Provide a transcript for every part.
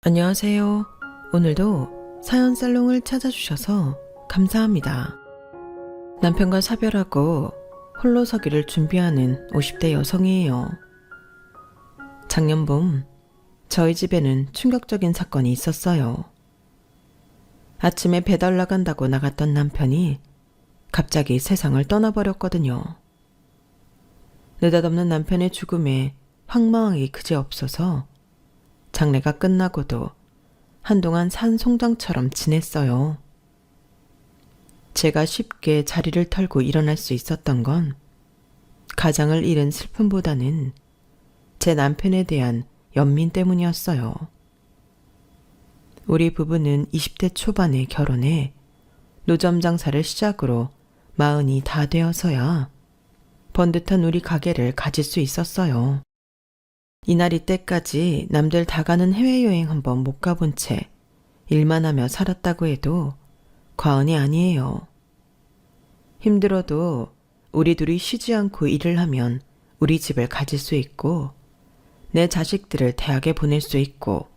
안녕하세요. 오늘도 사연 살롱을 찾아주셔서 감사합니다. 남편과 사별하고 홀로 서기를 준비하는 50대 여성이에요. 작년 봄 저희 집에는 충격적인 사건이 있었어요. 아침에 배달 나간다고 나갔던 남편이 갑자기 세상을 떠나버렸거든요. 느닷없는 남편의 죽음에 황망하기 그지없어서 장례가 끝나고도 한동안 산송장처럼 지냈어요. 제가 쉽게 자리를 털고 일어날 수 있었던 건 가장을 잃은 슬픔보다는 제 남편에 대한 연민 때문이었어요. 우리 부부는 20대 초반에 결혼해 노점 장사를 시작으로 40이 다 되어서야 번듯한 우리 가게를 가질 수 있었어요. 이날 이때까지 남들 다 가는 해외여행 한번 못 가본 채 일만 하며 살았다고 해도 과언이 아니에요. 힘들어도 우리 둘이 쉬지 않고 일을 하면 우리 집을 가질 수 있고 내 자식들을 대학에 보낼 수 있고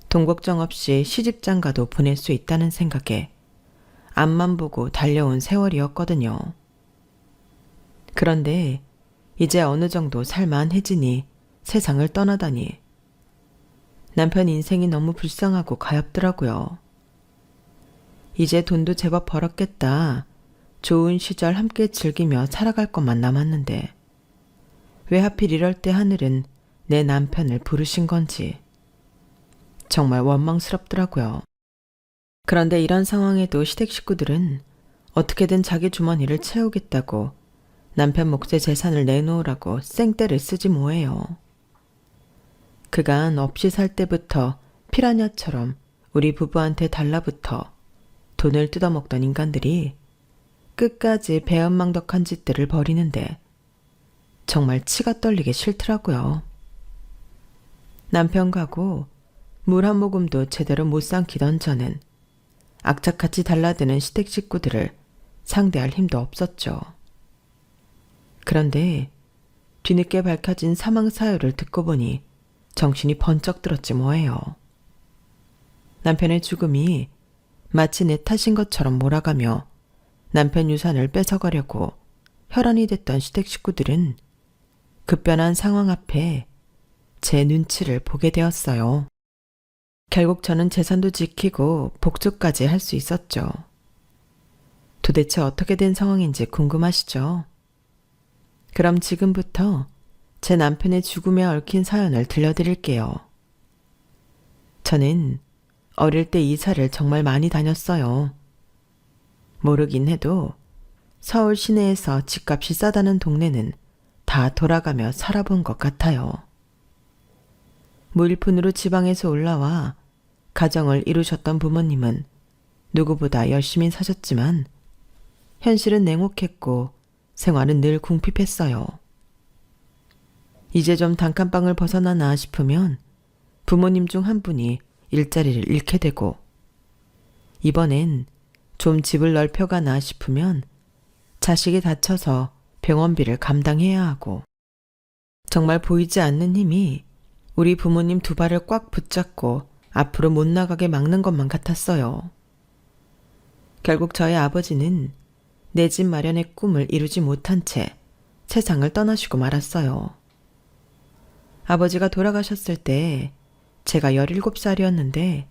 돈 걱정 없이 시집장가도 보낼 수 있다는 생각에 앞만 보고 달려온 세월이었거든요. 그런데 이제 어느 정도 살만해지니 세상을 떠나다니 남편 인생이 너무 불쌍하고 가엾더라고요. 이제 돈도 제법 벌었겠다. 좋은 시절 함께 즐기며 살아갈 것만 남았는데 왜 하필 이럴 때 하늘은 내 남편을 부르신 건지 정말 원망스럽더라고요. 그런데 이런 상황에도 시댁 식구들은 어떻게든 자기 주머니를 채우겠다고 남편 몫의 재산을 내놓으라고 생떼를 쓰지 뭐예요. 그간 없이 살 때부터 피라냐처럼 우리 부부한테 달라붙어 돈을 뜯어먹던 인간들이 끝까지 배은망덕한 짓들을 벌이는데 정말 치가 떨리게 싫더라고요. 남편 가고 물 한 모금도 제대로 못 삼키던 저는 악착같이 달라드는 시댁 식구들을 상대할 힘도 없었죠. 그런데 뒤늦게 밝혀진 사망 사유를 듣고 보니 정신이 번쩍 들었지 뭐예요. 남편의 죽음이 마치 내 탓인 것처럼 몰아가며 남편 유산을 뺏어가려고 혈안이 됐던 시댁 식구들은 급변한 상황 앞에 제 눈치를 보게 되었어요. 결국 저는 재산도 지키고 복수까지 할 수 있었죠. 도대체 어떻게 된 상황인지 궁금하시죠? 그럼 지금부터 제 남편의 죽음에 얽힌 사연을 들려드릴게요. 저는 어릴 때 이사를 정말 많이 다녔어요. 모르긴 해도 서울 시내에서 집값이 싸다는 동네는 다 돌아가며 살아본 것 같아요. 무일푼으로 지방에서 올라와 가정을 이루셨던 부모님은 누구보다 열심히 사셨지만 현실은 냉혹했고 생활은 늘 궁핍했어요. 이제 좀 단칸방을 벗어나나 싶으면 부모님 중 한 분이 일자리를 잃게 되고 이번엔 좀 집을 넓혀가나 싶으면 자식이 다쳐서 병원비를 감당해야 하고 정말 보이지 않는 힘이 우리 부모님 두 발을 꽉 붙잡고 앞으로 못 나가게 막는 것만 같았어요. 결국 저희 아버지는 내 집 마련의 꿈을 이루지 못한 채 세상을 떠나시고 말았어요. 아버지가 돌아가셨을 때 제가 17살이었는데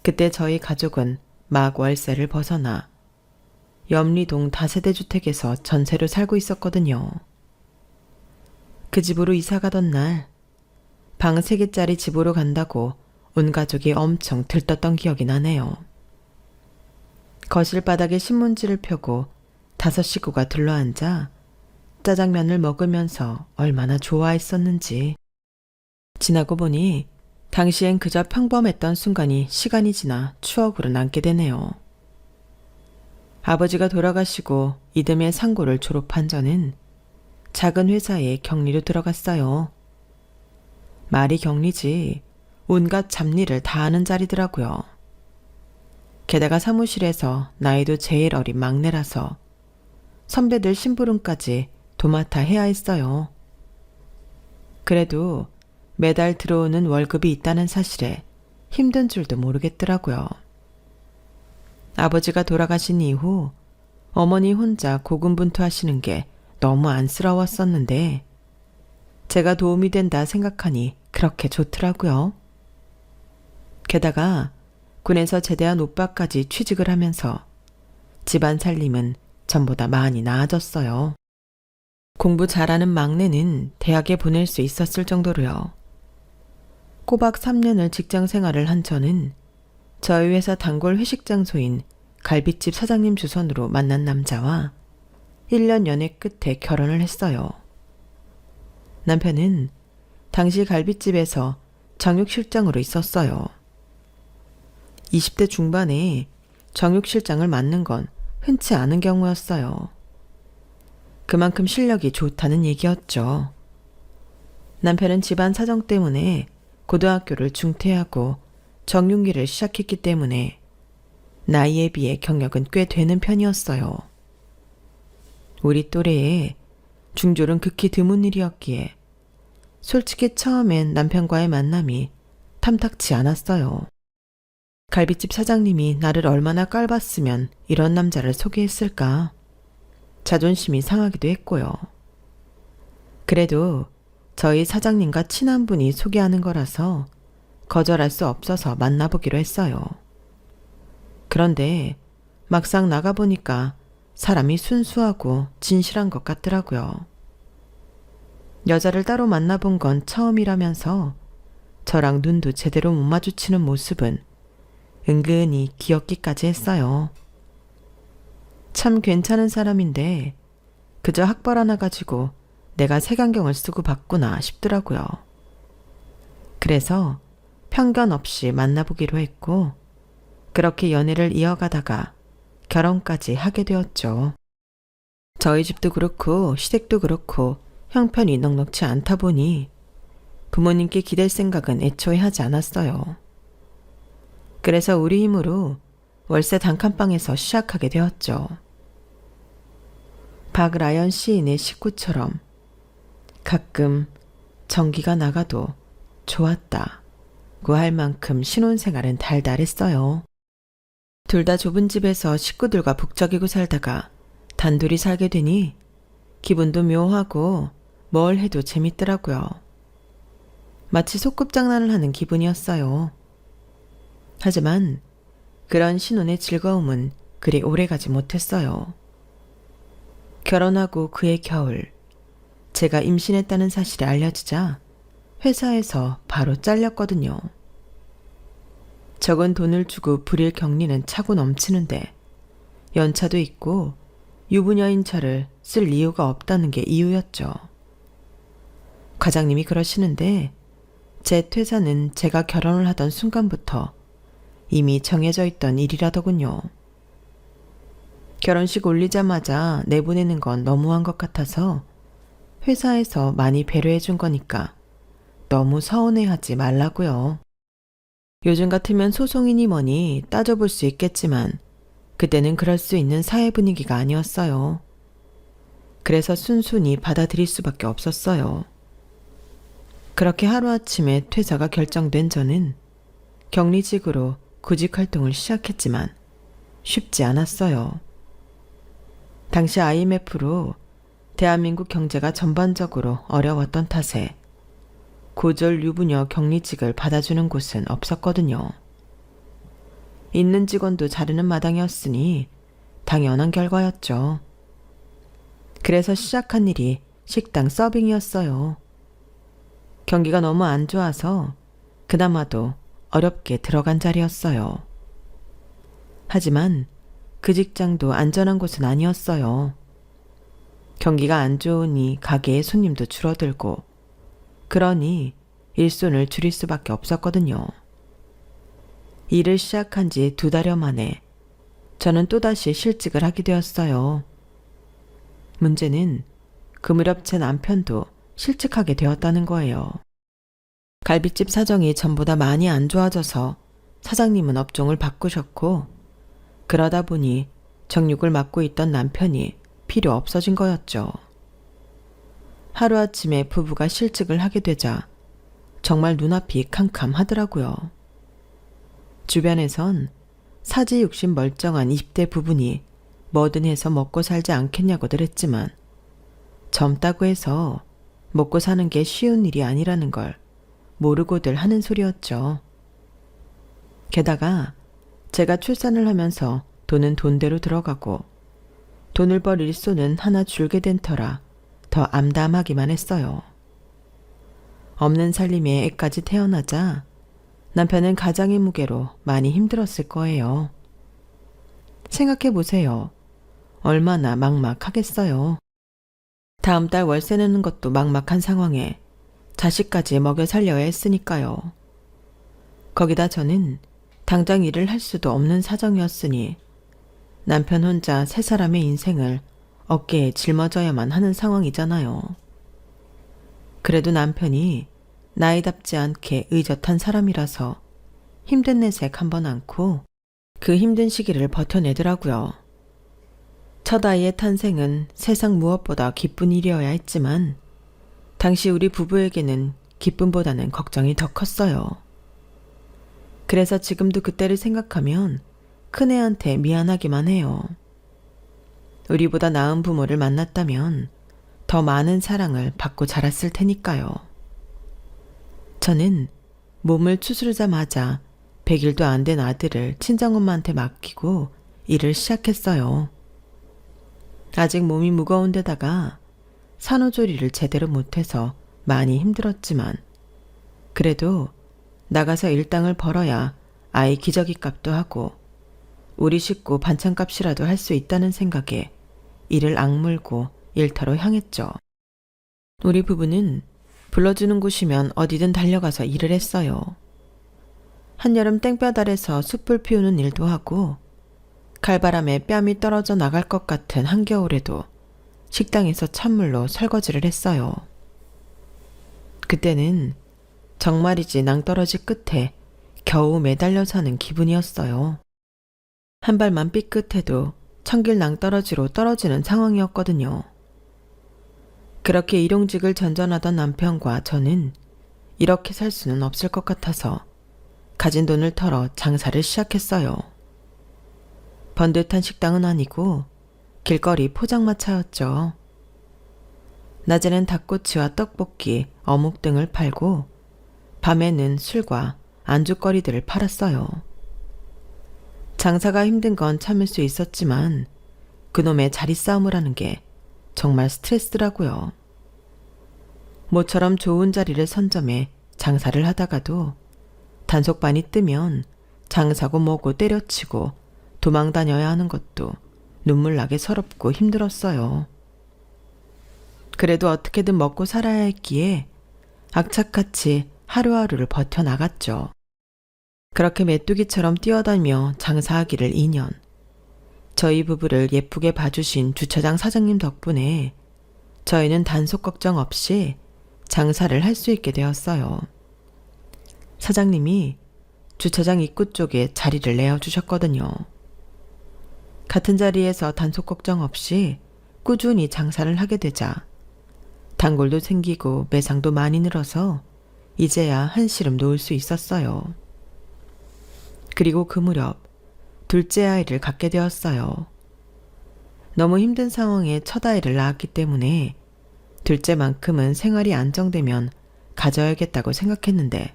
그때 저희 가족은 막 월세를 벗어나 염리동 다세대 주택에서 전세로 살고 있었거든요. 그 집으로 이사 가던 날 방 3개짜리 집으로 간다고 온 가족이 엄청 들떴던 기억이 나네요. 거실 바닥에 신문지를 펴고 5 식구가 둘러앉아 짜장면을 먹으면서 얼마나 좋아했었는지. 지나고 보니 당시엔 그저 평범했던 순간이 시간이 지나 추억으로 남게 되네요. 아버지가 돌아가시고 이듬해 상고를 졸업한 저는 작은 회사에 격리로 들어갔어요. 말이 격리지 온갖 잡일을 다 하는 자리더라고요. 게다가 사무실에서 나이도 제일 어린 막내라서 선배들 심부름까지 도맡아 해야 했어요. 그래도 매달 들어오는 월급이 있다는 사실에 힘든 줄도 모르겠더라고요. 아버지가 돌아가신 이후 어머니 혼자 고군분투하시는 게 너무 안쓰러웠었는데 제가 도움이 된다 생각하니 그렇게 좋더라고요. 게다가 군에서 제대한 오빠까지 취직을 하면서 집안 살림은 전보다 많이 나아졌어요. 공부 잘하는 막내는 대학에 보낼 수 있었을 정도로요. 꼬박 3년을 직장 생활을 한 저는 저희 회사 단골 회식 장소인 갈빗집 사장님 주선으로 만난 남자와 1년 연애 끝에 결혼을 했어요. 남편은 당시 갈빗집에서 정육실장으로 있었어요. 20대 중반에 정육실장을 맡는 건 흔치 않은 경우였어요. 그만큼 실력이 좋다는 얘기였죠. 남편은 집안 사정 때문에 고등학교를 중퇴하고 정육일을 시작했기 때문에 나이에 비해 경력은 꽤 되는 편이었어요. 우리 또래에 중졸은 극히 드문 일이었기에 솔직히 처음엔 남편과의 만남이 탐탁치 않았어요. 갈빗집 사장님이 나를 얼마나 깔봤으면 이런 남자를 소개했을까? 자존심이 상하기도 했고요. 그래도 저희 사장님과 친한 분이 소개하는 거라서 거절할 수 없어서 만나보기로 했어요. 그런데 막상 나가보니까 사람이 순수하고 진실한 것 같더라고요. 여자를 따로 만나본 건 처음이라면서 저랑 눈도 제대로 못 마주치는 모습은 은근히 귀엽기까지 했어요. 참 괜찮은 사람인데 그저 학벌 하나 가지고 내가 색안경을 쓰고 봤구나 싶더라고요. 그래서 편견 없이 만나보기로 했고 그렇게 연애를 이어가다가 결혼까지 하게 되었죠. 저희 집도 그렇고 시댁도 그렇고 형편이 넉넉지 않다 보니 부모님께 기댈 생각은 애초에 하지 않았어요. 그래서 우리 힘으로 월세 단칸방에서 시작하게 되었죠. 박라연 시인의 식구처럼 가끔 전기가 나가도 좋았다고 할 만큼 신혼생활은 달달했어요. 둘 다 좁은 집에서 식구들과 북적이고 살다가 단둘이 살게 되니 기분도 묘하고 뭘 해도 재밌더라고요. 마치 소꿉장난을 하는 기분이었어요. 하지만 그런 신혼의 즐거움은 그리 오래가지 못했어요. 결혼하고 그해 겨울 제가 임신했다는 사실이 알려지자 회사에서 바로 잘렸거든요. 적은 돈을 주고 부릴 격리는 차고 넘치는데 연차도 있고 유부녀인 저를 쓸 이유가 없다는 게 이유였죠. 과장님이 그러시는데 제 퇴사는 제가 결혼을 하던 순간부터 이미 정해져 있던 일이라더군요. 결혼식 올리자마자 내보내는 건 너무한 것 같아서 회사에서 많이 배려해 준 거니까 너무 서운해하지 말라고요. 요즘 같으면 소송이니 뭐니 따져볼 수 있겠지만 그때는 그럴 수 있는 사회 분위기가 아니었어요. 그래서 순순히 받아들일 수밖에 없었어요. 그렇게 하루아침에 퇴사가 결정된 저는 격리직으로 구직 활동을 시작했지만 쉽지 않았어요. 당시 IMF로 대한민국 경제가 전반적으로 어려웠던 탓에 고졸 유부녀 격리직을 받아주는 곳은 없었거든요. 있는 직원도 자르는 마당이었으니 당연한 결과였죠. 그래서 시작한 일이 식당 서빙이었어요. 경기가 너무 안 좋아서 그나마도 어렵게 들어간 자리였어요. 하지만 그 직장도 안전한 곳은 아니었어요. 경기가 안 좋으니 가게의 손님도 줄어들고 그러니 일손을 줄일 수밖에 없었거든요. 일을 시작한 지 2달여 만에 저는 또다시 실직을 하게 되었어요. 문제는 그 무렵제 남편도 실직하게 되었다는 거예요. 갈빗집 사정이 전보다 많이 안 좋아져서 사장님은 업종을 바꾸셨고 그러다 보니 정육을 맡고 있던 남편이 필요 없어진 거였죠. 하루아침에 부부가 실직을 하게 되자 정말 눈앞이 캄캄하더라고요. 주변에선 사지 욕심 멀쩡한 20대 부부니 뭐든 해서 먹고 살지 않겠냐고들 했지만 젊다고 해서 먹고 사는 게 쉬운 일이 아니라는 걸 모르고들 하는 소리였죠. 게다가 제가 출산을 하면서 돈은 돈대로 들어가고 돈을 벌 일손은 하나 줄게 된 터라 더 암담하기만 했어요. 없는 살림에 애까지 태어나자 남편은 가장의 무게로 많이 힘들었을 거예요. 생각해 보세요. 얼마나 막막하겠어요. 다음 달 월세 내는 것도 막막한 상황에 자식까지 먹여 살려야 했으니까요. 거기다 저는 당장 일을 할 수도 없는 사정이었으니 남편 혼자 세 사람의 인생을 어깨에 짊어져야만 하는 상황이잖아요. 그래도 남편이 나이답지 않게 의젓한 사람이라서 힘든 내색 한번 않고 그 힘든 시기를 버텨내더라고요. 첫 아이의 탄생은 세상 무엇보다 기쁜 일이어야 했지만 당시 우리 부부에게는 기쁨보다는 걱정이 더 컸어요. 그래서 지금도 그때를 생각하면 큰애한테 미안하기만 해요. 우리보다 나은 부모를 만났다면 더 많은 사랑을 받고 자랐을 테니까요. 저는 몸을 추스르자마자 100일도 안 된 아들을 친정엄마한테 맡기고 일을 시작했어요. 아직 몸이 무거운 데다가 산후조리를 제대로 못해서 많이 힘들었지만 그래도 나가서 일당을 벌어야 아이 기저귀 값도 하고 우리 식구 반찬값이라도 할 수 있다는 생각에 이를 악물고 일터로 향했죠. 우리 부부는 불러주는 곳이면 어디든 달려가서 일을 했어요. 한여름 땡볕 아래서 숯불 피우는 일도 하고 칼바람에 뺨이 떨어져 나갈 것 같은 한겨울에도 식당에서 찬물로 설거지를 했어요. 그때는 정말이지 낭떠러지 끝에 겨우 매달려 사는 기분이었어요. 한 발만 삐끗해도 천길 낭떠러지로 떨어지는 상황이었거든요. 그렇게 일용직을 전전하던 남편과 저는 이렇게 살 수는 없을 것 같아서 가진 돈을 털어 장사를 시작했어요. 번듯한 식당은 아니고 길거리 포장마차였죠. 낮에는 닭꼬치와 떡볶이, 어묵 등을 팔고 밤에는 술과 안주거리들을 팔았어요. 장사가 힘든 건 참을 수 있었지만 그놈의 자리싸움을 하는 게 정말 스트레스더라고요. 모처럼 좋은 자리를 선점해 장사를 하다가도 단속반이 뜨면 장사고 뭐고 때려치고 도망 다녀야 하는 것도 눈물 나게 서럽고 힘들었어요. 그래도 어떻게든 먹고 살아야 했기에 악착같이 하루하루를 버텨나갔죠. 그렇게 메뚜기처럼 뛰어다니며 장사하기를 2년. 저희 부부를 예쁘게 봐주신 주차장 사장님 덕분에 저희는 단속 걱정 없이 장사를 할 수 있게 되었어요. 사장님이 주차장 입구 쪽에 자리를 내어주셨거든요. 같은 자리에서 단속 걱정 없이 꾸준히 장사를 하게 되자 단골도 생기고 매상도 많이 늘어서 이제야 한시름 놓을 수 있었어요. 그리고 그 무렵 둘째 아이를 갖게 되었어요. 너무 힘든 상황에 첫 아이를 낳았기 때문에 둘째만큼은 생활이 안정되면 가져야겠다고 생각했는데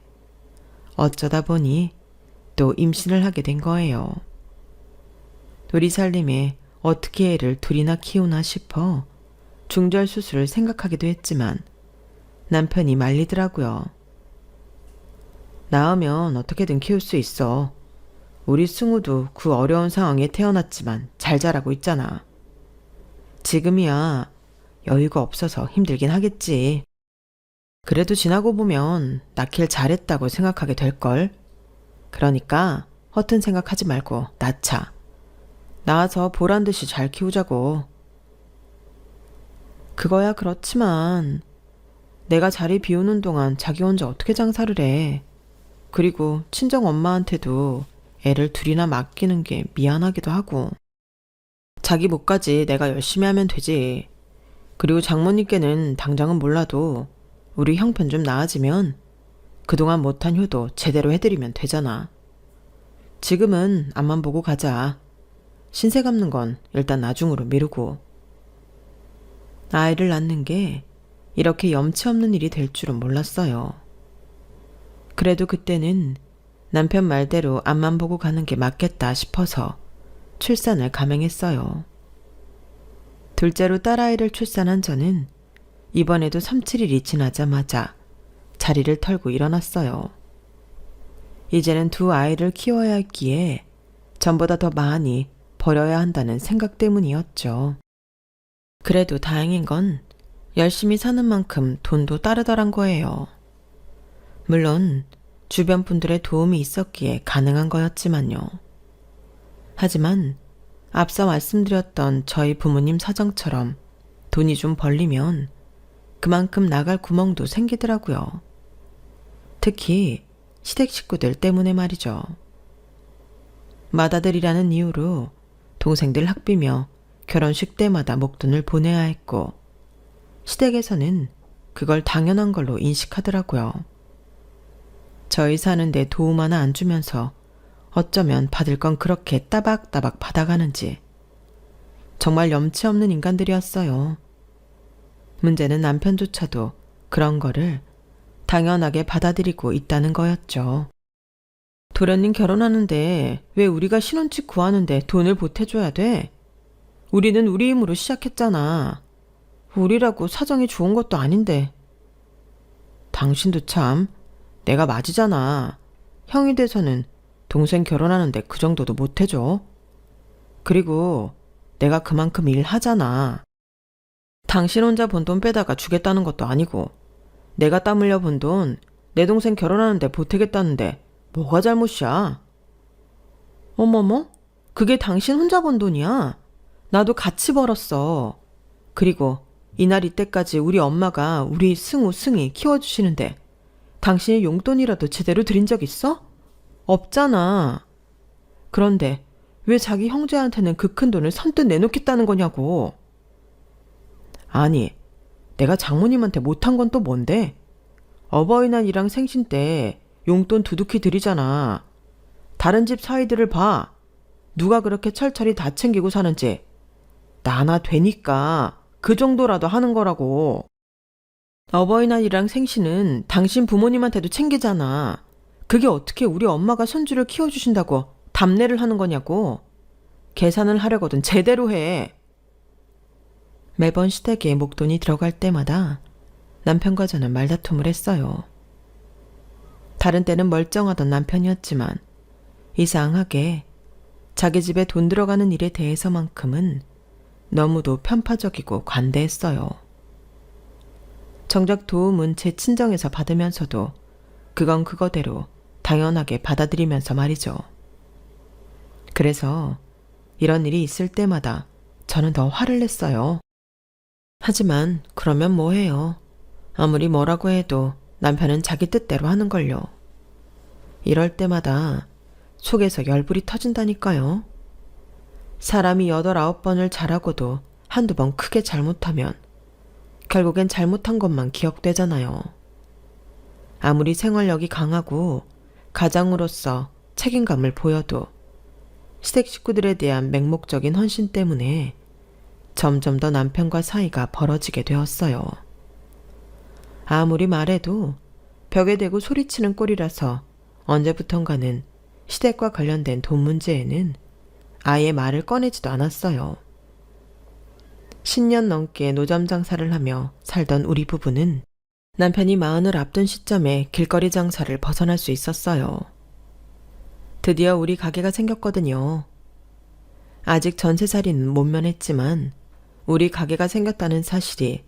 어쩌다 보니 또 임신을 하게 된 거예요. 우리 살림에 어떻게 애를 둘이나 키우나 싶어 중절 수술을 생각하기도 했지만 남편이 말리더라고요. 낳으면 어떻게든 키울 수 있어. 우리 승우도 그 어려운 상황에 태어났지만 잘 자라고 있잖아. 지금이야 여유가 없어서 힘들긴 하겠지. 그래도 지나고 보면 낳길 잘했다고 생각하게 될걸. 그러니까 허튼 생각하지 말고 낳자. 낳아서 보란듯이 잘 키우자고. 그거야 그렇지만 내가 자리 비우는 동안 자기 혼자 어떻게 장사를 해. 그리고 친정 엄마한테도 애를 둘이나 맡기는 게 미안하기도 하고. 자기 몫까지 내가 열심히 하면 되지. 그리고 장모님께는 당장은 몰라도 우리 형편 좀 나아지면 그동안 못한 효도 제대로 해드리면 되잖아. 지금은 앞만 보고 가자. 신세 갚는 건 일단 나중으로 미루고. 아이를 낳는 게 이렇게 염치 없는 일이 될 줄은 몰랐어요. 그래도 그때는 남편 말대로 앞만 보고 가는 게 맞겠다 싶어서 출산을 감행했어요. 둘째로 딸아이를 출산한 저는 이번에도 3, 7일이 지나자마자 자리를 털고 일어났어요. 이제는 두 아이를 키워야 했기에 전보다 더 많이 벌어야 한다는 생각 때문이었죠. 그래도 다행인 건 열심히 사는 만큼 돈도 따르더란 거예요. 물론 주변 분들의 도움이 있었기에 가능한 거였지만요. 하지만 앞서 말씀드렸던 저희 부모님 사정처럼 돈이 좀 벌리면 그만큼 나갈 구멍도 생기더라고요. 특히 시댁 식구들 때문에 말이죠. 맏아들이라는 이유로 동생들 학비며 결혼식 때마다 목돈을 보내야 했고 시댁에서는 그걸 당연한 걸로 인식하더라고요. 저희 사는데 도움 하나 안 주면서 어쩌면 받을 건 그렇게 따박따박 받아가는지 정말 염치 없는 인간들이었어요. 문제는 남편조차도 그런 거를 당연하게 받아들이고 있다는 거였죠. 도련님 결혼하는데 왜 우리가 신혼집 구하는데 돈을 보태줘야 돼? 우리는 우리 힘으로 시작했잖아. 우리라고 사정이 좋은 것도 아닌데. 당신도 참, 내가 맞이잖아. 형이 돼서는 동생 결혼하는데 그 정도도 못해줘. 그리고 내가 그만큼 일하잖아. 당신 혼자 번 돈 빼다가 주겠다는 것도 아니고 내가 땀 흘려 번 돈 내 동생 결혼하는데 보태겠다는데 뭐가 잘못이야? 어머머? 그게 당신 혼자 번 돈이야? 나도 같이 벌었어. 그리고 이날 이때까지 우리 엄마가 우리 승희 키워주시는데 당신이 용돈이라도 제대로 드린 적 있어? 없잖아. 그런데 왜 자기 형제한테는 그 큰 돈을 선뜻 내놓겠다는 거냐고. 아니, 내가 장모님한테 못한 건 또 뭔데? 어버이날이랑 생신 때 용돈 두둑히 드리잖아. 다른 집 사위들을 봐. 누가 그렇게 철철이 다 챙기고 사는지. 나나 되니까 그 정도라도 하는 거라고. 어버이날이랑 생신은 당신 부모님한테도 챙기잖아. 그게 어떻게 우리 엄마가 손주를 키워주신다고 답례를 하는 거냐고. 계산을 하려거든 제대로 해. 매번 시댁에 목돈이 들어갈 때마다 남편과 저는 말다툼을 했어요. 다른 때는 멀쩡하던 남편이었지만 이상하게 자기 집에 돈 들어가는 일에 대해서만큼은 너무도 편파적이고 관대했어요. 정작 도움은 제 친정에서 받으면서도 그건 그거대로 당연하게 받아들이면서 말이죠. 그래서 이런 일이 있을 때마다 저는 더 화를 냈어요. 하지만 그러면 뭐해요. 아무리 뭐라고 해도 남편은 자기 뜻대로 하는걸요. 이럴 때마다 속에서 열불이 터진다니까요. 사람이 8, 9번을 잘하고도 한두 번 크게 잘못하면 결국엔 잘못한 것만 기억되잖아요. 아무리 생활력이 강하고 가장으로서 책임감을 보여도 시댁 식구들에 대한 맹목적인 헌신 때문에 점점 더 남편과 사이가 벌어지게 되었어요. 아무리 말해도 벽에 대고 소리치는 꼴이라서 언제부턴가는 시댁과 관련된 돈 문제에는 아예 말을 꺼내지도 않았어요. 10년 넘게 노점 장사를 하며 살던 우리 부부는 남편이 40을 앞둔 시점에 길거리 장사를 벗어날 수 있었어요. 드디어 우리 가게가 생겼거든요. 아직 전세살이는 못 면했지만 우리 가게가 생겼다는 사실이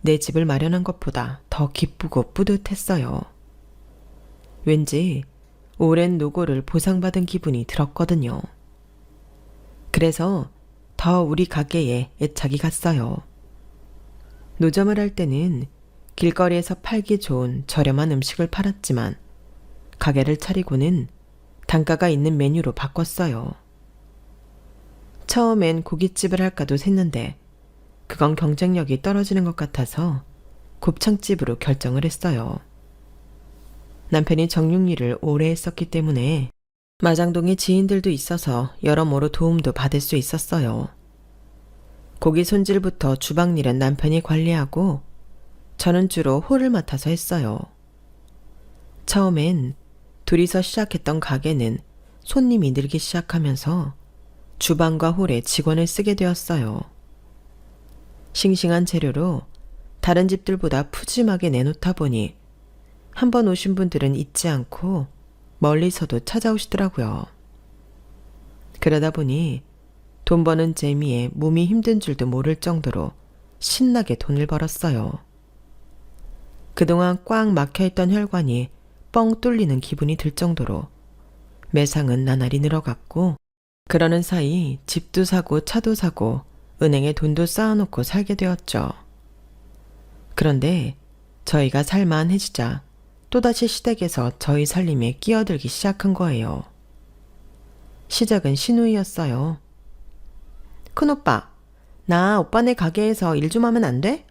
내 집을 마련한 것보다 더 기쁘고 뿌듯했어요. 왠지 오랜 노고를 보상받은 기분이 들었거든요. 그래서 더 우리 가게에 애착이 갔어요. 노점을 할 때는 길거리에서 팔기 좋은 저렴한 음식을 팔았지만 가게를 차리고는 단가가 있는 메뉴로 바꿨어요. 처음엔 고깃집을 할까도 했는데 그건 경쟁력이 떨어지는 것 같아서 곱창집으로 결정을 했어요. 남편이 정육리를 오래 했었기 때문에 마장동에 지인들도 있어서 여러모로 도움도 받을 수 있었어요. 고기 손질부터 주방 일은 남편이 관리하고 저는 주로 홀을 맡아서 했어요. 처음엔 둘이서 시작했던 가게는 손님이 늘기 시작하면서 주방과 홀에 직원을 쓰게 되었어요. 싱싱한 재료로 다른 집들보다 푸짐하게 내놓다 보니 한 번 오신 분들은 잊지 않고 멀리서도 찾아오시더라고요. 그러다 보니 돈 버는 재미에 몸이 힘든 줄도 모를 정도로 신나게 돈을 벌었어요. 그동안 꽉 막혀있던 혈관이 뻥 뚫리는 기분이 들 정도로 매상은 나날이 늘어갔고, 그러는 사이 집도 사고 차도 사고 은행에 돈도 쌓아놓고 살게 되었죠. 그런데 저희가 살만해지자 또다시 시댁에서 저희 살림에 끼어들기 시작한 거예요. 시작은 신우이였어요. 큰오빠, 나 오빠네 가게에서 일 좀 하면 안 돼?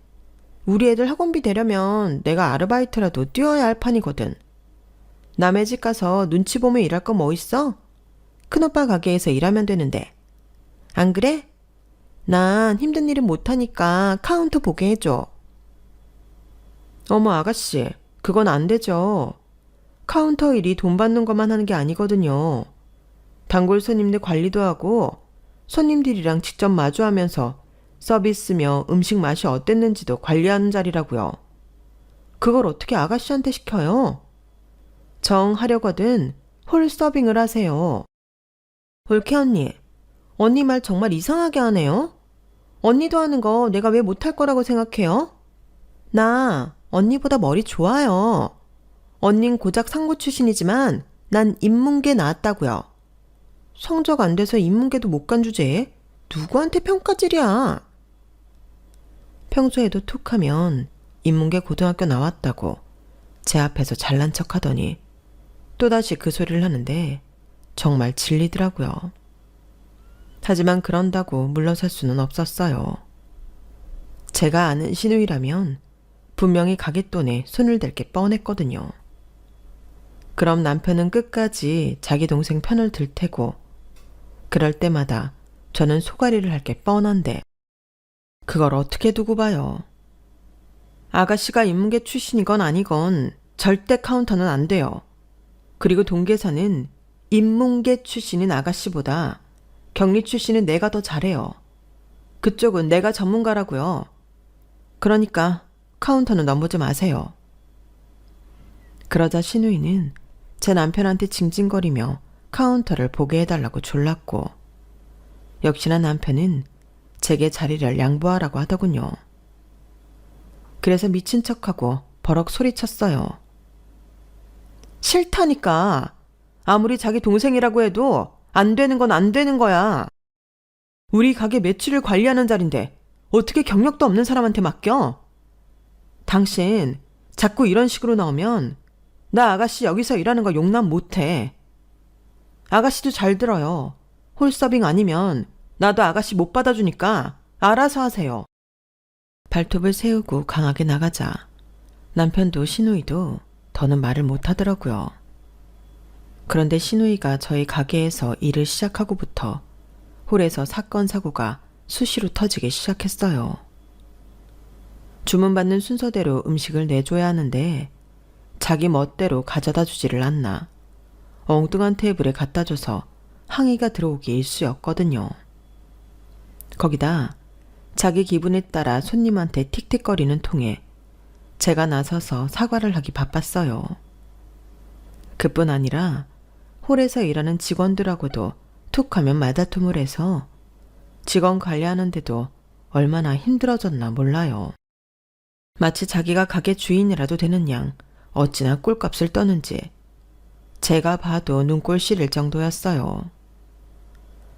우리 애들 학원비 대려면 내가 아르바이트라도 뛰어야 할 판이거든. 남의 집 가서 눈치 보며 일할 거 뭐 있어? 큰오빠 가게에서 일하면 되는데. 안 그래? 난 힘든 일은 못하니까 카운터 보게 해줘. 어머 아가씨, 그건 안 되죠. 카운터 일이 돈 받는 것만 하는 게 아니거든요. 단골 손님들 관리도 하고 손님들이랑 직접 마주하면서 서비스며 음식 맛이 어땠는지도 관리하는 자리라고요. 그걸 어떻게 아가씨한테 시켜요? 정 하려거든 홀 서빙을 하세요. 올케 언니 말 정말 이상하게 하네요. 언니도 하는 거 내가 왜 못할 거라고 생각해요? 나 언니보다 머리 좋아요. 언닌 고작 상고 출신이지만 난 인문계 나왔다고요. 성적 안 돼서 인문계도 못 간 주제에 누구한테 평가질이야. 평소에도 툭하면 인문계 고등학교 나왔다고 제 앞에서 잘난 척하더니 또다시 그 소리를 하는데 정말 질리더라고요. 하지만 그런다고 물러설 수는 없었어요. 제가 아는 신우이라면 분명히 가게돈에 손을 댈 게 뻔했거든요. 그럼 남편은 끝까지 자기 동생 편을 들 테고 그럴 때마다 저는 소가리를 할 게 뻔한데 그걸 어떻게 두고 봐요. 아가씨가 인문계 출신이건 아니건 절대 카운터는 안 돼요. 그리고 동계사는 인문계 출신인 아가씨보다 격리 출신인 내가 더 잘해요. 그쪽은 내가 전문가라고요. 그러니까 카운터는 넘보지 마세요. 그러자 신우이는 제 남편한테 징징거리며 카운터를 보게 해달라고 졸랐고 역시나 남편은 제게 자리를 양보하라고 하더군요. 그래서 미친 척하고 버럭 소리쳤어요. 싫다니까. 아무리 자기 동생이라고 해도 안 되는 건 안 되는 거야. 우리 가게 매출을 관리하는 자리인데 어떻게 경력도 없는 사람한테 맡겨? 당신 자꾸 이런 식으로 나오면 나 아가씨 여기서 일하는 거 용납 못해. 아가씨도 잘 들어요. 홀서빙 아니면 나도 아가씨 못 받아주니까 알아서 하세요. 발톱을 세우고 강하게 나가자 남편도 신우이도 더는 말을 못하더라고요. 그런데 신우이가 저희 가게에서 일을 시작하고부터 홀에서 사건 사고가 수시로 터지기 시작했어요. 주문받는 순서대로 음식을 내줘야 하는데 자기 멋대로 가져다 주지를 않나 엉뚱한 테이블에 갖다 줘서 항의가 들어오기 일쑤였거든요. 거기다 자기 기분에 따라 손님한테 틱틱거리는 통에 제가 나서서 사과를 하기 바빴어요. 그뿐 아니라 홀에서 일하는 직원들하고도 툭하면 말다툼을 해서 직원 관리하는데도 얼마나 힘들어졌나 몰라요. 마치 자기가 가게 주인이라도 되는 양 어찌나 꿀값을 떠는지 제가 봐도 눈꼴 시릴 정도였어요.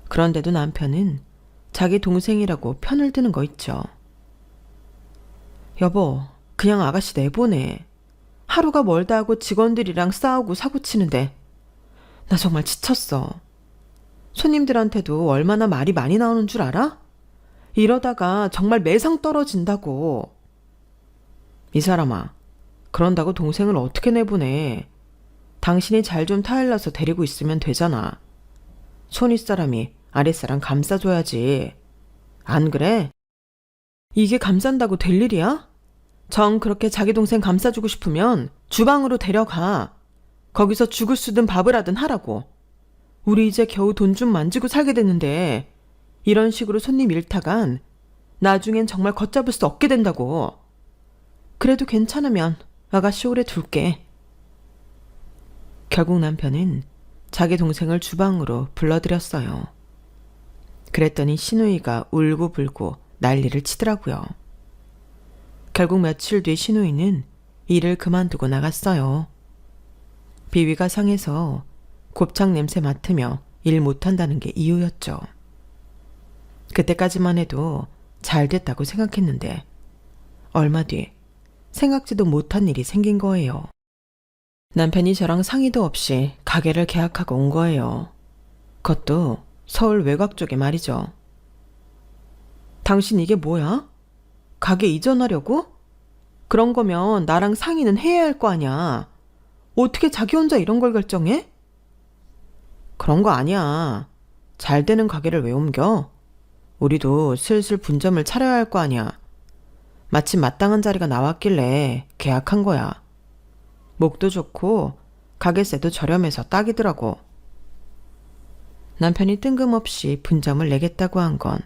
그런데도 남편은 자기 동생이라고 편을 드는 거 있죠. 여보, 그냥 아가씨 내보내. 하루가 멀다 하고 직원들이랑 싸우고 사고치는데 나 정말 지쳤어. 손님들한테도 얼마나 말이 많이 나오는 줄 알아? 이러다가 정말 매상 떨어진다고. 이 사람아, 그런다고 동생을 어떻게 내보내. 당신이 잘 좀 타일러서 데리고 있으면 되잖아. 손윗사람이 아랫사람 감싸줘야지. 안 그래? 이게 감싼다고 될 일이야? 정 그렇게 자기 동생 감싸주고 싶으면 주방으로 데려가. 거기서 죽을 수든 밥을 하든 하라고. 우리 이제 겨우 돈 좀 만지고 살게 됐는데 이런 식으로 손님 일타간 나중엔 정말 걷잡을 수 없게 된다고. 그래도 괜찮으면 아가씨 오래 둘게. 결국 남편은 자기 동생을 주방으로 불러들였어요. 그랬더니 시누이가 울고불고 난리를 치더라고요. 결국 며칠 뒤 시누이는 일을 그만두고 나갔어요. 비위가 상해서 곱창 냄새 맡으며 일 못한다는 게 이유였죠. 그때까지만 해도 잘 됐다고 생각했는데 얼마 뒤 생각지도 못한 일이 생긴 거예요. 남편이 저랑 상의도 없이 가게를 계약하고 온 거예요. 그것도 서울 외곽 쪽에 말이죠. 당신 이게 뭐야? 가게 이전하려고? 그런 거면 나랑 상의는 해야 할 거 아니야. 어떻게 자기 혼자 이런 걸 결정해? 그런 거 아니야. 잘 되는 가게를 왜 옮겨? 우리도 슬슬 분점을 차려야 할 거 아니야. 마침 마땅한 자리가 나왔길래 계약한 거야. 목도 좋고 가게세도 저렴해서 딱이더라고. 남편이 뜬금없이 분점을 내겠다고 한 건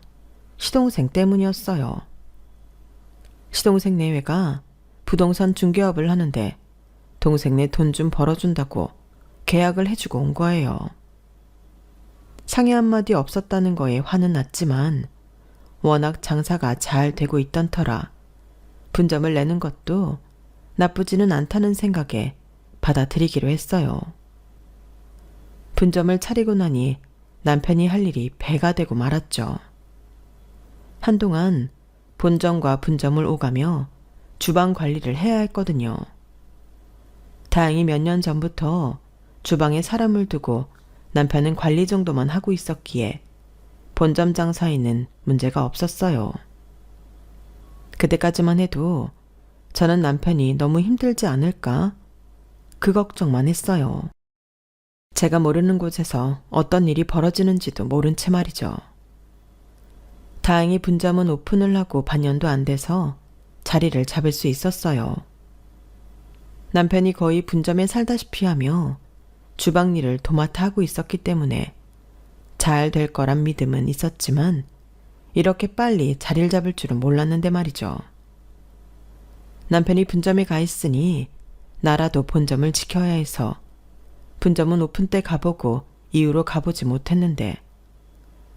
시동생 때문이었어요. 시동생 내외가 부동산 중개업을 하는데 동생네 돈 좀 벌어준다고 계약을 해주고 온 거예요. 상의 한마디 없었다는 거에 화는 났지만 워낙 장사가 잘 되고 있던 터라 분점을 내는 것도 나쁘지는 않다는 생각에 받아들이기로 했어요. 분점을 차리고 나니 남편이 할 일이 배가 되고 말았죠. 한동안 본점과 분점을 오가며 주방 관리를 해야 했거든요. 다행히 몇 년 전부터 주방에 사람을 두고 남편은 관리 정도만 하고 있었기에 본점 장사에는 문제가 없었어요. 그때까지만 해도 저는 남편이 너무 힘들지 않을까? 그 걱정만 했어요. 제가 모르는 곳에서 어떤 일이 벌어지는지도 모른 채 말이죠. 다행히 분점은 오픈을 하고 반년도 안 돼서 자리를 잡을 수 있었어요. 남편이 거의 분점에 살다시피 하며 주방 일을 도맡아 하고 있었기 때문에 잘 될 거란 믿음은 있었지만 이렇게 빨리 자리를 잡을 줄은 몰랐는데 말이죠. 남편이 분점에 가 있으니 나라도 본점을 지켜야 해서 분점은 오픈 때 가보고 이후로 가보지 못했는데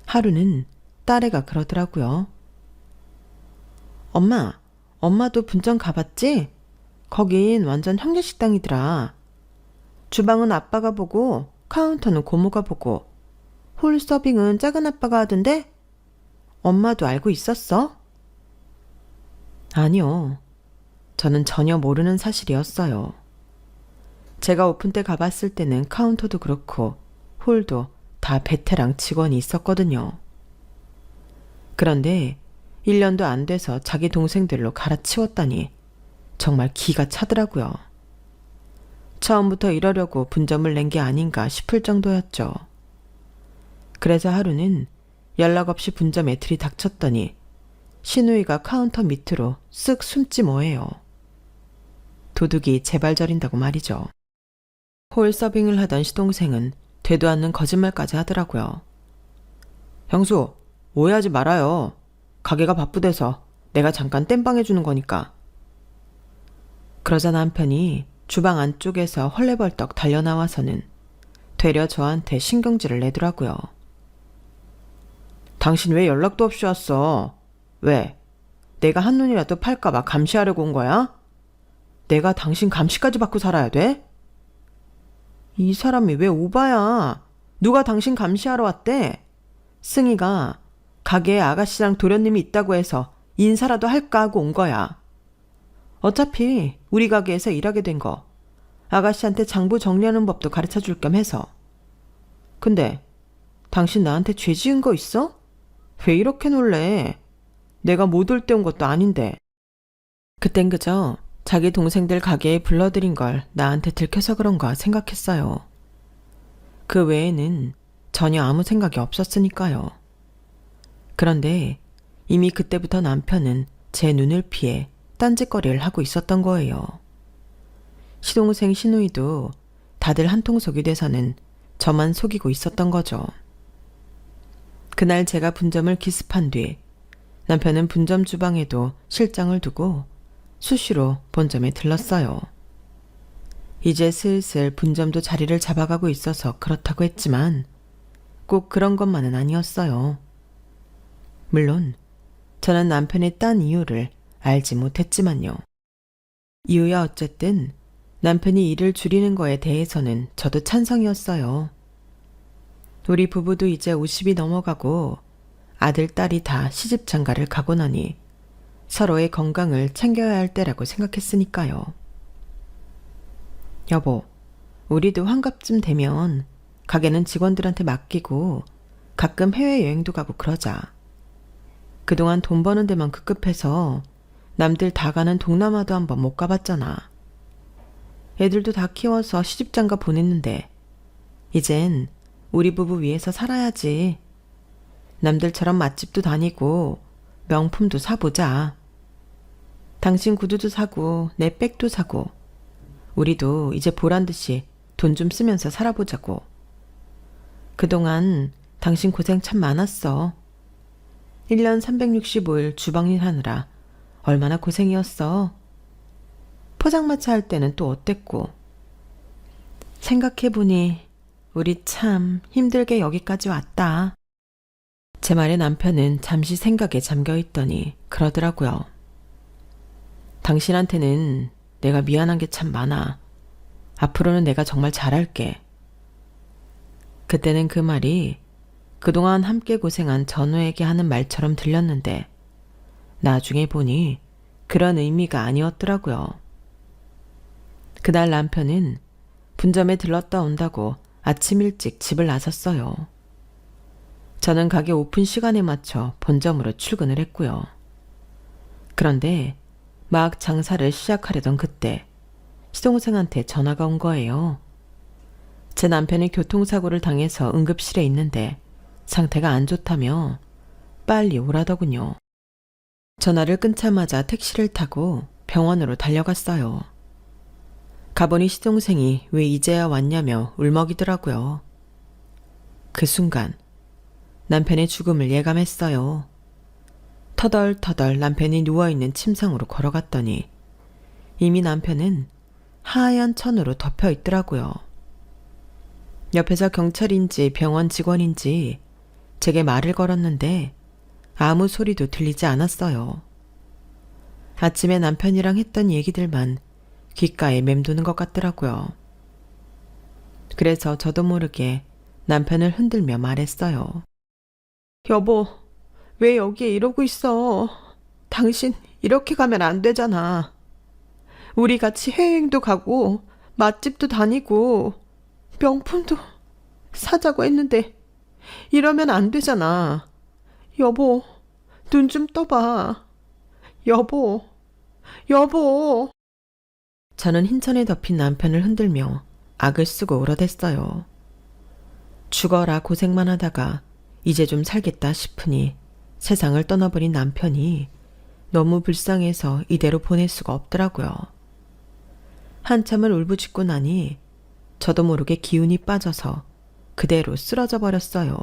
하루는 딸애가 그러더라고요. 엄마도 분점 가봤지? 거긴 완전 형제 식당이더라. 주방은 아빠가 보고 카운터는 고모가 보고 홀 서빙은 작은 아빠가 하던데? 엄마도 알고 있었어? 아니요. 저는 전혀 모르는 사실이었어요. 제가 오픈 때 가봤을 때는 카운터도 그렇고 홀도 다 베테랑 직원이 있었거든요. 그런데 1년도 안 돼서 자기 동생들로 갈아치웠다니 정말 기가 차더라고요. 처음부터 이러려고 분점을 낸 게 아닌가 싶을 정도였죠. 그래서 하루는 연락 없이 분점에 들이닥쳤더니 시누이가 카운터 밑으로 쓱 숨지 뭐예요. 도둑이 재발 저린다고 말이죠. 홀 서빙을 하던 시동생은 되도 않는 거짓말까지 하더라고요. 형수, 오해하지 말아요. 가게가 바쁘대서 내가 잠깐 땜빵 해주는 거니까. 그러자 남편이 주방 안쪽에서 헐레벌떡 달려나와서는 되려 저한테 신경질을 내더라고요. 당신 왜 연락도 없이 왔어? 왜? 내가 한눈이라도 팔까봐 감시하려고 온 거야? 내가 당신 감시까지 받고 살아야 돼? 이 사람이 왜 오바야? 누가 당신 감시하러 왔대? 승희가 가게에 아가씨랑 도련님이 있다고 해서 인사라도 할까 하고 온 거야. 어차피 우리 가게에서 일하게 된 거 아가씨한테 장부 정리하는 법도 가르쳐줄 겸 해서. 근데 당신 나한테 죄 지은 거 있어? 왜 이렇게 놀래? 내가 못 올 때 온 것도 아닌데. 그땐 그저 자기 동생들 가게에 불러들인 걸 나한테 들켜서 그런가 생각했어요. 그 외에는 전혀 아무 생각이 없었으니까요. 그런데 이미 그때부터 남편은 제 눈을 피해 딴짓거리를 하고 있었던 거예요. 시동생 시누이도 다들 한통속이 돼서는 저만 속이고 있었던 거죠. 그날 제가 분점을 기습한 뒤 남편은 분점 주방에도 실장을 두고 수시로 본점에 들렀어요. 이제 슬슬 분점도 자리를 잡아가고 있어서 그렇다고 했지만 꼭 그런 것만은 아니었어요. 물론 저는 남편의 딴 이유를 알지 못했지만요. 이유야 어쨌든 남편이 일을 줄이는 거에 대해서는 저도 찬성이었어요. 우리 부부도 이제 50이 넘어가고 아들, 딸이 다 시집 장가를 가고 나니 서로의 건강을 챙겨야 할 때라고 생각했으니까요. 여보, 우리도 환갑쯤 되면 가게는 직원들한테 맡기고 가끔 해외여행도 가고 그러자. 그동안 돈 버는 데만 급급해서 남들 다 가는 동남아도 한번 못 가봤잖아. 애들도 다 키워서 시집장가 보냈는데 이젠 우리 부부 위해서 살아야지. 남들처럼 맛집도 다니고 명품도 사보자. 당신 구두도 사고 내 백도 사고 우리도 이제 보란듯이 돈 좀 쓰면서 살아보자고. 그동안 당신 고생 참 많았어. 1년 365일 주방일 하느라 얼마나 고생이었어. 포장마차 할 때는 또 어땠고. 생각해보니 우리 참 힘들게 여기까지 왔다. 제 말에 남편은 잠시 생각에 잠겨있더니 그러더라고요. 당신한테는 내가 미안한 게 참 많아. 앞으로는 내가 정말 잘할게. 그때는 그 말이 그동안 함께 고생한 전우에게 하는 말처럼 들렸는데 나중에 보니 그런 의미가 아니었더라고요. 그날 남편은 분점에 들렀다 온다고 아침 일찍 집을 나섰어요. 저는 가게 오픈 시간에 맞춰 본점으로 출근을 했고요. 그런데 막 장사를 시작하려던 그때 시동생한테 전화가 온 거예요. 제 남편이 교통사고를 당해서 응급실에 있는데 상태가 안 좋다며 빨리 오라더군요. 전화를 끊자마자 택시를 타고 병원으로 달려갔어요. 가보니 시동생이 왜 이제야 왔냐며 울먹이더라고요. 그 순간 남편의 죽음을 예감했어요. 터덜터덜 남편이 누워있는 침상으로 걸어갔더니 이미 남편은 하얀 천으로 덮여 있더라고요. 옆에서 경찰인지 병원 직원인지 제게 말을 걸었는데 아무 소리도 들리지 않았어요. 아침에 남편이랑 했던 얘기들만 귓가에 맴도는 것 같더라고요. 그래서 저도 모르게 남편을 흔들며 말했어요. 여보, 왜 여기에 이러고 있어? 당신 이렇게 가면 안 되잖아. 우리 같이 해외여행도 가고 맛집도 다니고 명품도 사자고 했는데 이러면 안 되잖아. 여보, 눈 좀 떠봐. 여보, 여보. 저는 흰천에 덮인 남편을 흔들며 악을 쓰고 울어댔어요. 죽어라 고생만 하다가 이제 좀 살겠다 싶으니 세상을 떠나버린 남편이 너무 불쌍해서 이대로 보낼 수가 없더라고요. 한참을 울부짖고 나니 저도 모르게 기운이 빠져서 그대로 쓰러져 버렸어요.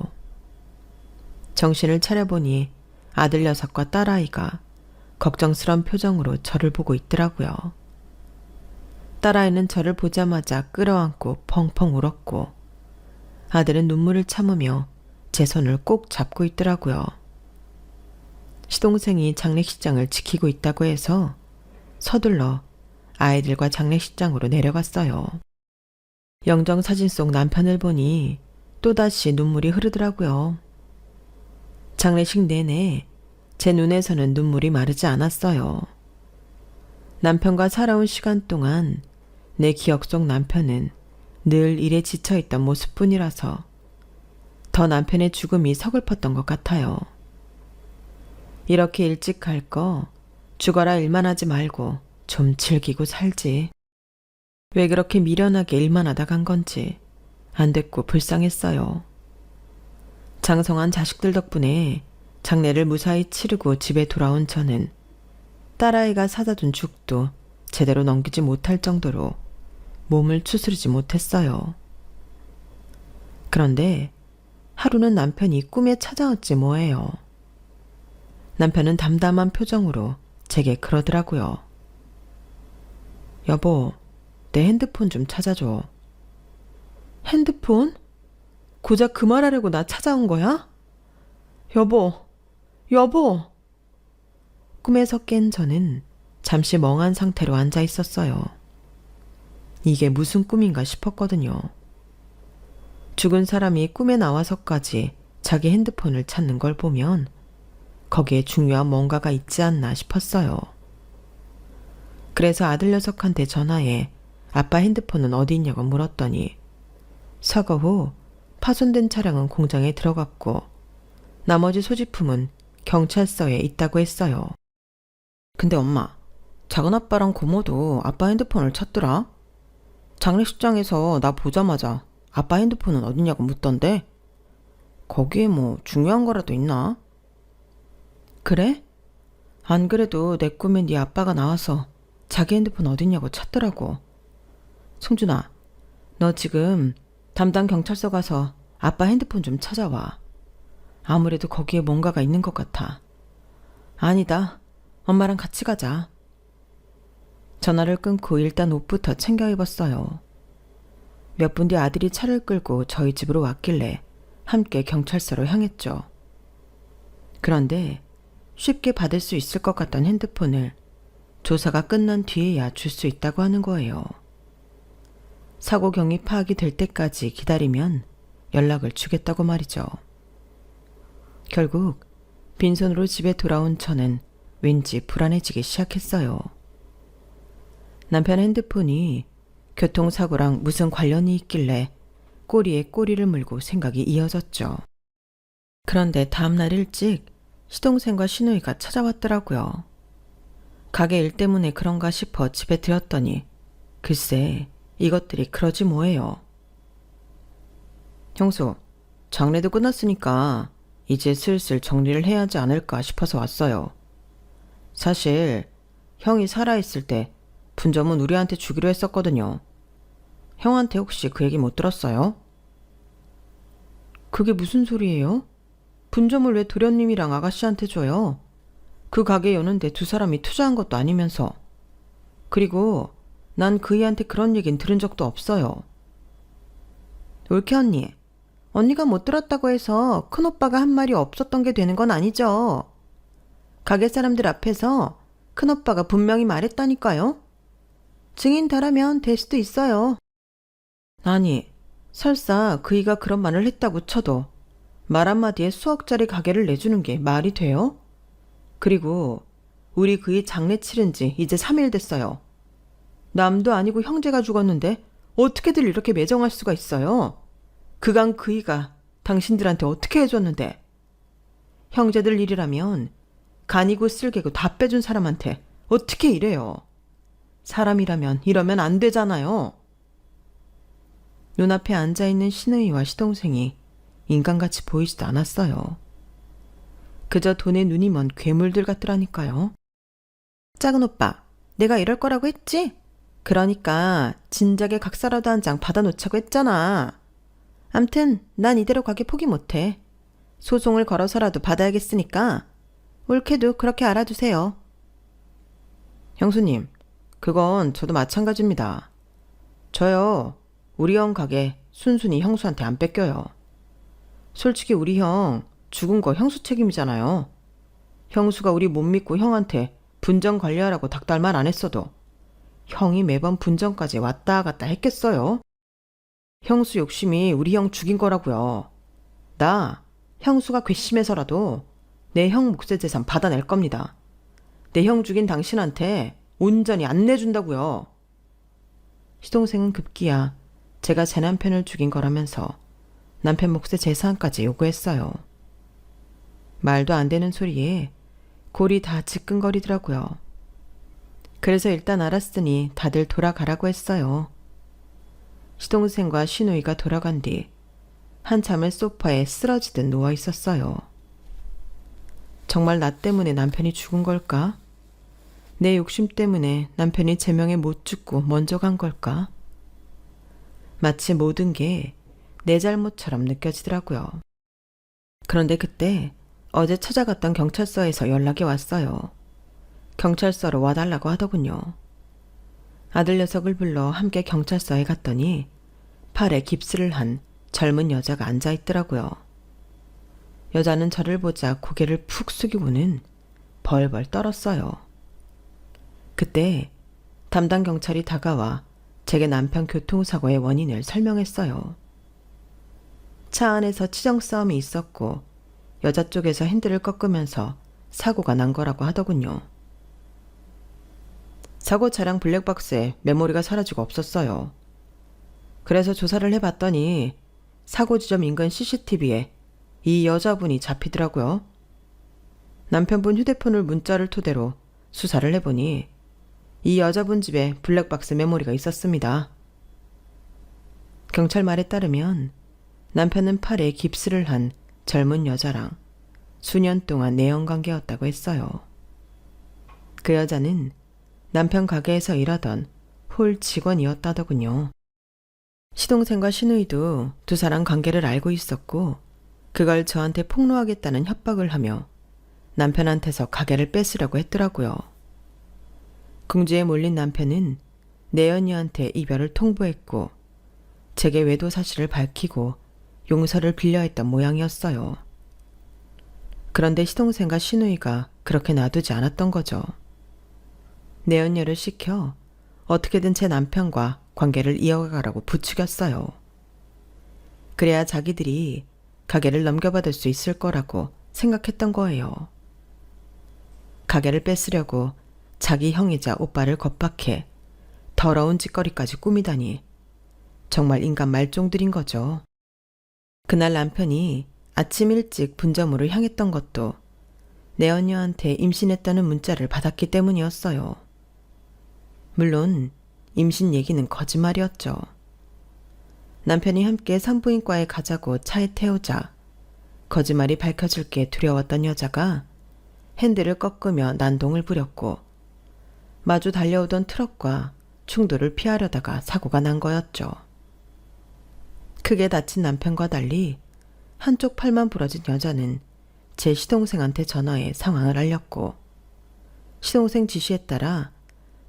정신을 차려보니 아들 녀석과 딸아이가 걱정스런 표정으로 저를 보고 있더라고요. 딸아이는 저를 보자마자 끌어안고 펑펑 울었고 아들은 눈물을 참으며 제 손을 꼭 잡고 있더라고요. 시동생이 장례식장을 지키고 있다고 해서 서둘러 아이들과 장례식장으로 내려갔어요. 영정사진 속 남편을 보니 또다시 눈물이 흐르더라고요. 장례식 내내 제 눈에서는 눈물이 마르지 않았어요. 남편과 살아온 시간 동안 내 기억 속 남편은 늘 일에 지쳐있던 모습뿐이라서 더 남편의 죽음이 서글펐던 것 같아요. 이렇게 일찍 갈 거 죽어라 일만 하지 말고 좀 즐기고 살지. 왜 그렇게 미련하게 일만 하다 간 건지 안 됐고 불쌍했어요. 장성한 자식들 덕분에 장례를 무사히 치르고 집에 돌아온 저는 딸아이가 사다 둔 죽도 제대로 넘기지 못할 정도로 몸을 추스르지 못했어요. 그런데 하루는 남편이 꿈에 찾아왔지 뭐예요. 남편은 담담한 표정으로 제게 그러더라고요. 여보, 내 핸드폰 좀 찾아줘. 핸드폰? 고작 그 말하려고 나 찾아온 거야? 여보, 여보! 꿈에서 깬 저는 잠시 멍한 상태로 앉아 있었어요. 이게 무슨 꿈인가 싶었거든요. 죽은 사람이 꿈에 나와서까지 자기 핸드폰을 찾는 걸 보면 거기에 중요한 뭔가가 있지 않나 싶었어요. 그래서 아들 녀석한테 전화해 아빠 핸드폰은 어디 있냐고 물었더니 사고 후 파손된 차량은 공장에 들어갔고 나머지 소지품은 경찰서에 있다고 했어요. 근데 엄마, 작은아빠랑 고모도 아빠 핸드폰을 찾더라. 장례식장에서 나 보자마자 아빠 핸드폰은 어디냐고 묻던데 거기에 뭐 중요한 거라도 있나? 그래? 안 그래도 내 꿈에 네 아빠가 나와서 자기 핸드폰 어디냐고 찾더라고. 송준아, 너 지금 담당 경찰서 가서 아빠 핸드폰 좀 찾아와. 아무래도 거기에 뭔가가 있는 것 같아. 아니다. 엄마랑 같이 가자. 전화를 끊고 일단 옷부터 챙겨 입었어요. 몇 분 뒤 아들이 차를 끌고 저희 집으로 왔길래 함께 경찰서로 향했죠. 그런데 쉽게 받을 수 있을 것 같던 핸드폰을 조사가 끝난 뒤에야 줄 수 있다고 하는 거예요. 사고 경위 파악이 될 때까지 기다리면 연락을 주겠다고 말이죠. 결국 빈손으로 집에 돌아온 저는 왠지 불안해지기 시작했어요. 남편 핸드폰이 교통사고랑 무슨 관련이 있길래 꼬리에 꼬리를 물고 생각이 이어졌죠. 그런데 다음날 일찍 시동생과 시누이가 찾아왔더라고요. 가게 일 때문에 그런가 싶어 집에 들였더니 글쎄 이것들이 그러지 뭐예요. 형수, 장례도 끝났으니까 이제 슬슬 정리를 해야 하지 않을까 싶어서 왔어요. 사실 형이 살아있을 때 분점은 우리한테 주기로 했었거든요. 형한테 혹시 그 얘기 못 들었어요? 그게 무슨 소리예요? 분점을 왜 도련님이랑 아가씨한테 줘요? 그 가게 여는데 두 사람이 투자한 것도 아니면서. 그리고 난 그이한테 그런 얘긴 들은 적도 없어요. 올케 언니, 언니가 못 들었다고 해서 큰오빠가 한 말이 없었던 게 되는 건 아니죠. 가게 사람들 앞에서 큰오빠가 분명히 말했다니까요. 증인 달하면 될 수도 있어요. 아니, 설사 그이가 그런 말을 했다고 쳐도 말 한마디에 수억짜리 가게를 내주는 게 말이 돼요? 그리고 우리 그이 장례 치른 지 이제 3일 됐어요. 남도 아니고 형제가 죽었는데 어떻게들 이렇게 매정할 수가 있어요? 그간 그이가 당신들한테 어떻게 해줬는데? 형제들 일이라면 간이고 쓸개고 다 빼준 사람한테 어떻게 이래요? 사람이라면 이러면 안 되잖아요. 눈앞에 앉아있는 시누이와 시동생이 인간같이 보이지도 않았어요. 그저 돈에 눈이 먼 괴물들 같더라니까요. 작은 오빠, 내가 이럴 거라고 했지? 그러니까 진작에 각서라도 한 장 받아놓자고 했잖아. 암튼 난 이대로 가게 포기 못해. 소송을 걸어서라도 받아야겠으니까 올케도 그렇게 알아두세요. 형수님, 그건 저도 마찬가지입니다. 저요, 우리 형 가게 순순히 형수한테 안 뺏겨요. 솔직히 우리 형 죽은 거 형수 책임이잖아요. 형수가 우리 못 믿고 형한테 분정 관리하라고 닥달 말 안 했어도 형이 매번 분정까지 왔다 갔다 했겠어요? 형수 욕심이 우리 형 죽인 거라고요. 나 형수가 괘씸해서라도 내 형 몫의 재산 받아낼 겁니다. 내 형 죽인 당신한테 온전히 안 내준다고요. 시동생은 급기야 제가 제 남편을 죽인 거라면서 남편 몫의 재산까지 요구했어요. 말도 안 되는 소리에 골이 다 지끈거리더라고요. 그래서 일단 알았으니 다들 돌아가라고 했어요. 시동생과 시누이가 돌아간 뒤 한참을 소파에 쓰러지듯 누워 있었어요. 정말 나 때문에 남편이 죽은 걸까? 내 욕심 때문에 남편이 제 명에 못 죽고 먼저 간 걸까? 마치 모든 게 내 잘못처럼 느껴지더라고요. 그런데 그때 어제 찾아갔던 경찰서에서 연락이 왔어요. 경찰서로 와달라고 하더군요. 아들 녀석을 불러 함께 경찰서에 갔더니 팔에 깁스를 한 젊은 여자가 앉아있더라고요. 여자는 저를 보자 고개를 푹 숙이고는 벌벌 떨었어요. 그때 담당 경찰이 다가와 제게 남편 교통사고의 원인을 설명했어요. 차 안에서 치정 싸움이 있었고 여자 쪽에서 핸들을 꺾으면서 사고가 난 거라고 하더군요. 사고 차량 블랙박스에 메모리가 사라지고 없었어요. 그래서 조사를 해봤더니 사고 지점 인근 CCTV에 이 여자분이 잡히더라고요. 남편분 휴대폰을 문자를 토대로 수사를 해보니 이 여자분 집에 블랙박스 메모리가 있었습니다. 경찰 말에 따르면 남편은 팔에 깁스를 한 젊은 여자랑 수년 동안 내연관계였다고 했어요. 그 여자는 남편 가게에서 일하던 홀 직원이었다더군요. 시동생과 시누이도 두 사람 관계를 알고 있었고 그걸 저한테 폭로하겠다는 협박을 하며 남편한테서 가게를 뺏으려고 했더라고요. 궁지에 몰린 남편은 내연녀한테 이별을 통보했고 제게 외도 사실을 밝히고 용서를 빌려 했던 모양이었어요. 그런데 시동생과 시누이가 그렇게 놔두지 않았던 거죠. 내연녀를 시켜 어떻게든 제 남편과 관계를 이어가라고 부추겼어요. 그래야 자기들이 가게를 넘겨받을 수 있을 거라고 생각했던 거예요. 가게를 뺏으려고 자기 형이자 오빠를 겁박해 더러운 짓거리까지 꾸미다니 정말 인간 말종들인 거죠. 그날 남편이 아침 일찍 분점으로 향했던 것도 내 언니한테 임신했다는 문자를 받았기 때문이었어요. 물론 임신 얘기는 거짓말이었죠. 남편이 함께 산부인과에 가자고 차에 태우자 거짓말이 밝혀질 게 두려웠던 여자가 핸들을 꺾으며 난동을 부렸고 마주 달려오던 트럭과 충돌을 피하려다가 사고가 난 거였죠. 크게 다친 남편과 달리 한쪽 팔만 부러진 여자는 제 시동생한테 전화해 상황을 알렸고 시동생 지시에 따라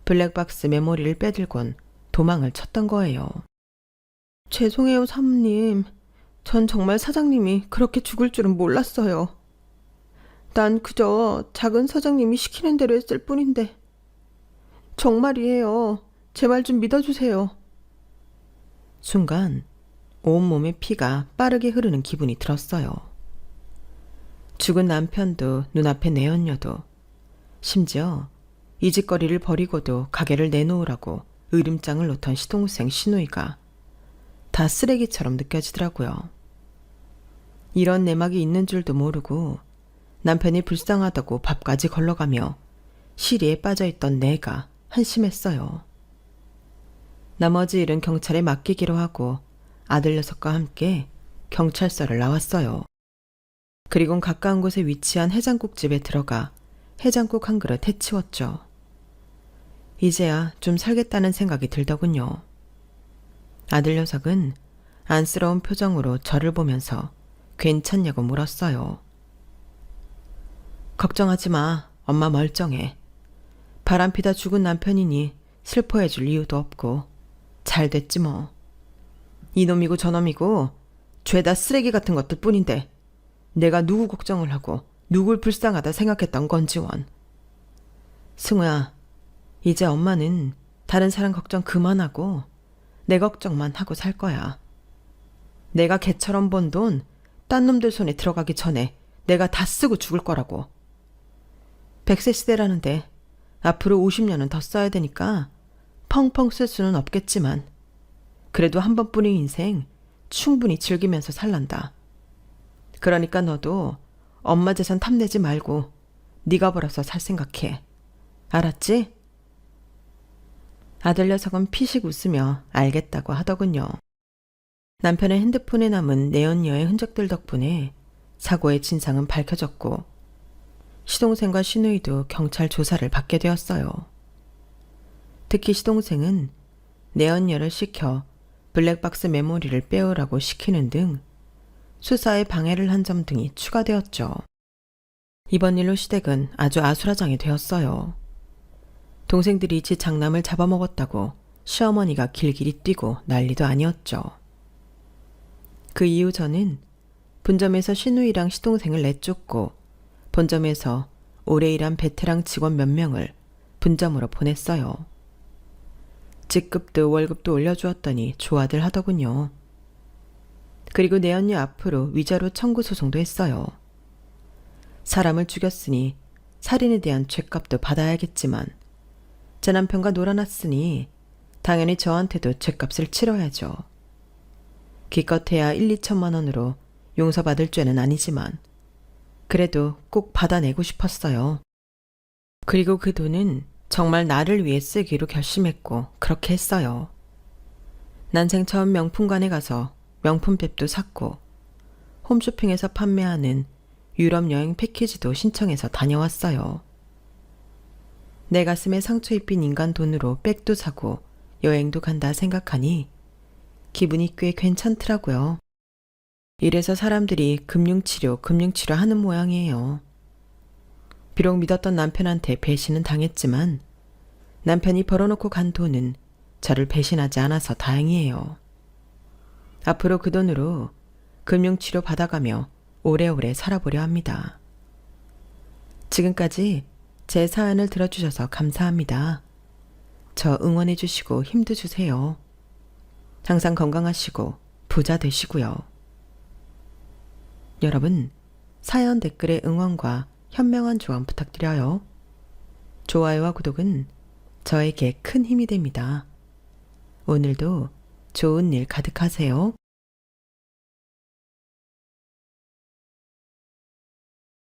블랙박스 메모리를 빼들곤 도망을 쳤던 거예요. 죄송해요, 사모님. 전 정말 사장님이 그렇게 죽을 줄은 몰랐어요. 난 그저 작은 사장님이 시키는 대로 했을 뿐인데. 정말이에요. 제 말 좀 믿어주세요. 순간 온몸에 피가 빠르게 흐르는 기분이 들었어요. 죽은 남편도 눈앞에 내연녀도 심지어 이 짓거리를 버리고도 가게를 내놓으라고 으름장을 놓던 시동생 시누이가 다 쓰레기처럼 느껴지더라고요. 이런 내막이 있는 줄도 모르고 남편이 불쌍하다고 밥까지 걸러가며 시리에 빠져있던 내가 한심했어요. 나머지 일은 경찰에 맡기기로 하고 아들 녀석과 함께 경찰서를 나왔어요. 그리곤 가까운 곳에 위치한 해장국집에 들어가 해장국 한 그릇 해치웠죠. 이제야 좀 살겠다는 생각이 들더군요. 아들 녀석은 안쓰러운 표정으로 저를 보면서 괜찮냐고 물었어요. 걱정하지 마. 엄마 멀쩡해. 바람피다 죽은 남편이니 슬퍼해줄 이유도 없고 잘 됐지 뭐. 이놈이고 저놈이고 죄다 쓰레기 같은 것들 뿐인데 내가 누구 걱정을 하고 누굴 불쌍하다 생각했던 건지 원. 승우야, 이제 엄마는 다른 사람 걱정 그만하고 내 걱정만 하고 살 거야. 내가 개처럼 번 돈 딴 놈들 손에 들어가기 전에 내가 다 쓰고 죽을 거라고. 100세 시대라는데 앞으로 50년은 더 써야 되니까 펑펑 쓸 수는 없겠지만 그래도 한 번뿐인 인생 충분히 즐기면서 살란다. 그러니까 너도 엄마 재산 탐내지 말고 네가 벌어서 살 생각해. 알았지? 아들 녀석은 피식 웃으며 알겠다고 하더군요. 남편의 핸드폰에 남은 내연녀의 흔적들 덕분에 사고의 진상은 밝혀졌고 시동생과 시누이도 경찰 조사를 받게 되었어요. 특히 시동생은 내연녀를 시켜 블랙박스 메모리를 빼오라고 시키는 등 수사에 방해를 한 점 등이 추가되었죠. 이번 일로 시댁은 아주 아수라장이 되었어요. 동생들이 지 장남을 잡아먹었다고 시어머니가 길길이 뛰고 난리도 아니었죠. 그 이후 저는 분점에서 시누이랑 시동생을 내쫓고 본점에서 오래 일한 베테랑 직원 몇 명을 분점으로 보냈어요. 직급도 월급도 올려주었더니 좋아들 하더군요. 그리고 내연녀 앞으로 위자료 청구 소송도 했어요. 사람을 죽였으니 살인에 대한 죗값도 받아야겠지만 제 남편과 놀아났으니 당연히 저한테도 죗값을 치러야죠. 기껏해야 1, 2천만 원으로 용서받을 죄는 아니지만 그래도 꼭 받아내고 싶었어요. 그리고 그 돈은 정말 나를 위해 쓰기로 결심했고 그렇게 했어요. 난생 처음 명품관에 가서 명품백도 샀고 홈쇼핑에서 판매하는 유럽 여행 패키지도 신청해서 다녀왔어요. 내 가슴에 상처 입힌 인간 돈으로 백도 사고 여행도 간다 생각하니 기분이 꽤 괜찮더라고요. 이래서 사람들이 금융치료 하는 모양이에요. 비록 믿었던 남편한테 배신은 당했지만 남편이 벌어놓고 간 돈은 저를 배신하지 않아서 다행이에요. 앞으로 그 돈으로 금융치료 받아가며 오래오래 살아보려 합니다. 지금까지 제 사연을 들어주셔서 감사합니다. 저 응원해주시고 힘도 주세요. 항상 건강하시고 부자 되시고요. 여러분, 사연 댓글에 응원과 현명한 조언 부탁드려요. 좋아요와 구독은 저에게 큰 힘이 됩니다. 오늘도 좋은 일 가득하세요.